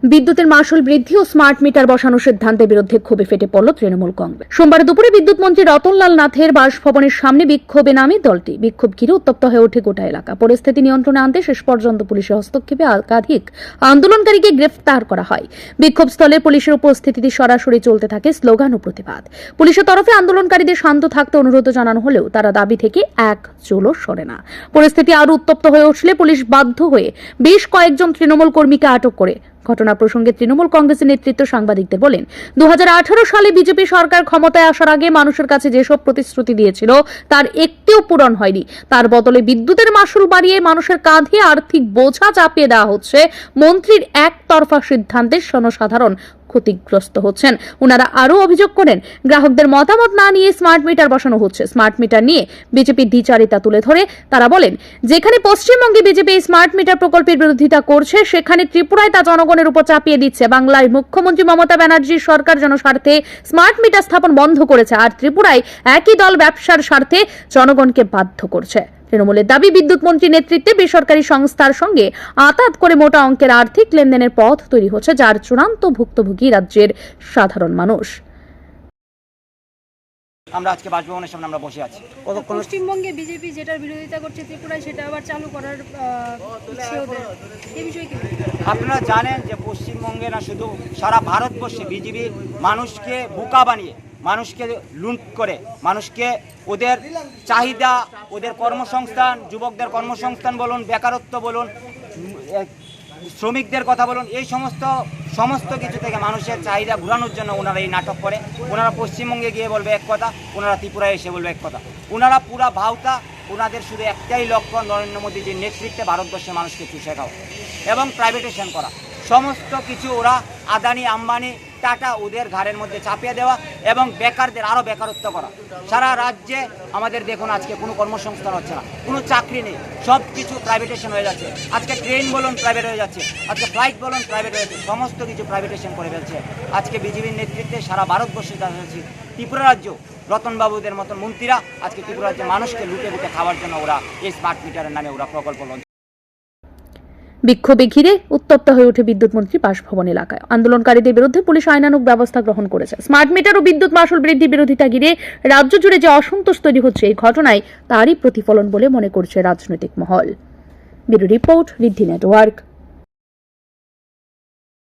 বিদ্যুতের মাশুল বৃদ্ধি ও স্মার্ট মিটার বসানোর সিদ্ধান্তের বিরুদ্ধে ক্ষোভে ফেটে পড়ল তৃণমূল কংগ্রেস। সোমবার দুপুরে বিদ্যুৎ মন্ত্রী রতনলাল নাথের বাসভবনের সামনে বিক্ষোভে নামে দলটি। বিক্ষোভ ঘিরে উত্তপ্ত হয়ে ওঠে গোটা এলাকা। পরিস্থিতি নিয়ন্ত্রণে আনতে শেষ পর্যন্ত পুলিশের হস্তক্ষেপে একাধিক আন্দোলনকারীকে গ্রেফতার করা হয়। বিক্ষোভস্থলে পুলিশের উপস্থিতিতে সরাসরি চলতে থাকে স্লোগান ও প্রতিবাদ। পুলিশের তরফে আন্দোলনকারীদের শান্ত থাকতে অনুরোধ জানানো হলেও তারা দাবি থেকে এক চুলও সরে না। পরিস্থিতি আরও উত্তপ্ত হয়ে উঠলে পুলিশ বাধ্য হয়ে বেশ কয়েকজন তৃণমূল কর্মীকে আটক করে। ঘটনা প্রসঙ্গে তৃণমূল কংগ্রেসের নেতৃত্ব সাংবাদিকদের বলেন, 2018 সালে বিজেপি সরকার ক্ষমতায় আসার আগে মানুষের কাছে যেসব প্রতিশ্রুতি দিয়েছিল তার একটিও পূরণ হয়নি। তার বদলে বিদ্যুতের মাশুল বাড়িয়ে মানুষের কাঁধে আর্থিক বোঝা চাপিয়ে দেওয়া হচ্ছে। মন্ত্রীর একতরফা সিদ্ধান্তে জনসাধারণ ক্ষতিগ্রস্ত হচ্ছেন। ওনারা আরও অভিযোগ করেন, গ্রাহকদের মতামত না নিয়ে স্মার্ট মিটার বসানো হচ্ছে। স্মার্ট মিটার নিয়ে বিজেপির দ্বিচারিতা তুলে ধরে তারা বলেন, যেখানে পশ্চিমবঙ্গে বিজেপি স্মার্ট মিটার প্রকল্পের বিরোধিতা করছে, সেখানে ত্রিপুরায় তা জনগণের উপর চাপিয়ে দিচ্ছে। বাংলায় মুখ্যমন্ত্রী মমতা ব্যানার্জির সরকার জনস্বার্থে স্মার্ট মিটার স্থাপন বন্ধ করেছে, আর ত্রিপুরায় একই দল ব্যবসার স্বার্থে জনগণকে বাধ্য করছে। তৃণমূলের দাবি, বিদ্যুৎ মন্ত্রীর নেতৃত্বে বেসরকারি সংস্থার সঙ্গে আতাত করে মোটা অঙ্কের আর্থিক লেনদেনের পথ তৈরি হচ্ছে, যার চূড়ান্ত ভুক্তভোগী রাজ্যের সাধারণ মানুষ। আমরা আজকে বাসভবনের সামনে আমরা বসে আছি। পশ্চিমবঙ্গে বিজেপি যেটার বিরোধিতা করছে, ত্রিপুরায় সেটা আবার চালু করার ইচ্ছে ওদের, এই বিষয়ে কি? আপনারা জানেন যে পশ্চিমবঙ্গে না, শুধু সারা ভারতবর্ষে বিজেপি মানুষকে বোকা বানিয়ে, মানুষকে লুণ্ঠ করে, মানুষকে ওদের চাহিদা, ওদের কর্মসংস্থান, যুবকদের কর্মসংস্থান বলুন, বেকারত্ব বলুন, শ্রমিকদের কথা বলুন, এই সমস্ত কিছু থেকে মানুষের চাহিদা ঘোরানোর জন্য ওনারা এই নাটক করে। ওনারা পশ্চিমবঙ্গে গিয়ে বলবে এক কথা, ওনারা ত্রিপুরায় এসে বলবে এক কথা। ওনারা পুরা ভাওতা, ওনাদের শুধু একটাই লক্ষ্য, নরেন্দ্র মোদীজির নেতৃত্বে ভারতবর্ষের মানুষকে চুষে খাওয়া এবং প্রাইভেটেশন করা। সমস্ত কিছু ওরা আদানি, আম্বানি, টাটা ওদের ঘাড়ের মধ্যে চাপিয়ে দেওয়া এবং বেকারদের আরও বেকারত্ব করা। সারা রাজ্যে আমাদের দেখুন আজকে কোনো কর্মসংস্থান হচ্ছে না, কোনো চাকরি নেই, সব কিছু প্রাইভেটেশন হয়ে যাচ্ছে। আজকে ট্রেন বলুন প্রাইভেট হয়ে যাচ্ছে, আজকে ফ্লাইট বলুন প্রাইভেট হয়ে যাচ্ছে, সমস্ত কিছু প্রাইভেটেশন করে ফেলছে। আজকে বিজেপির নেতৃত্বে সারা ভারতবর্ষে যাচ্ছি, ত্রিপুরা রাজ্য রতনবাবুদের মতন মন্ত্রীরা আজকে ত্রিপুরা রাজ্যে মানুষকে লুটে লুটে খাওয়ার জন্য ওরা এই স্মার্ট মিটারের নামে ওরা প্রকল্প লঞ্চ। বিক্ষোভে ঘিরে উত্তপ্ত হয়ে ওঠে বিদ্যুৎ মন্ত্রী বাসভবন এলাকায়। আন্দোলনকারীদের বিরুদ্ধে পুলিশ আইনানুগ ব্যবস্থা গ্রহণ করেছে। স্মার্ট মিটার ও বিদ্যুৎ মাশুল বৃদ্ধির বিরোধিতা ঘিরে রাজ্য জুড়ে যে অসন্তোষ তৈরি হচ্ছে, এই ঘটনায় তারই প্রতিফলন বলে মনে করছে রাজনৈতিক মহল। ব্যুরো রিপোর্ট, ঋদ্ধি নেটওয়ার্ক।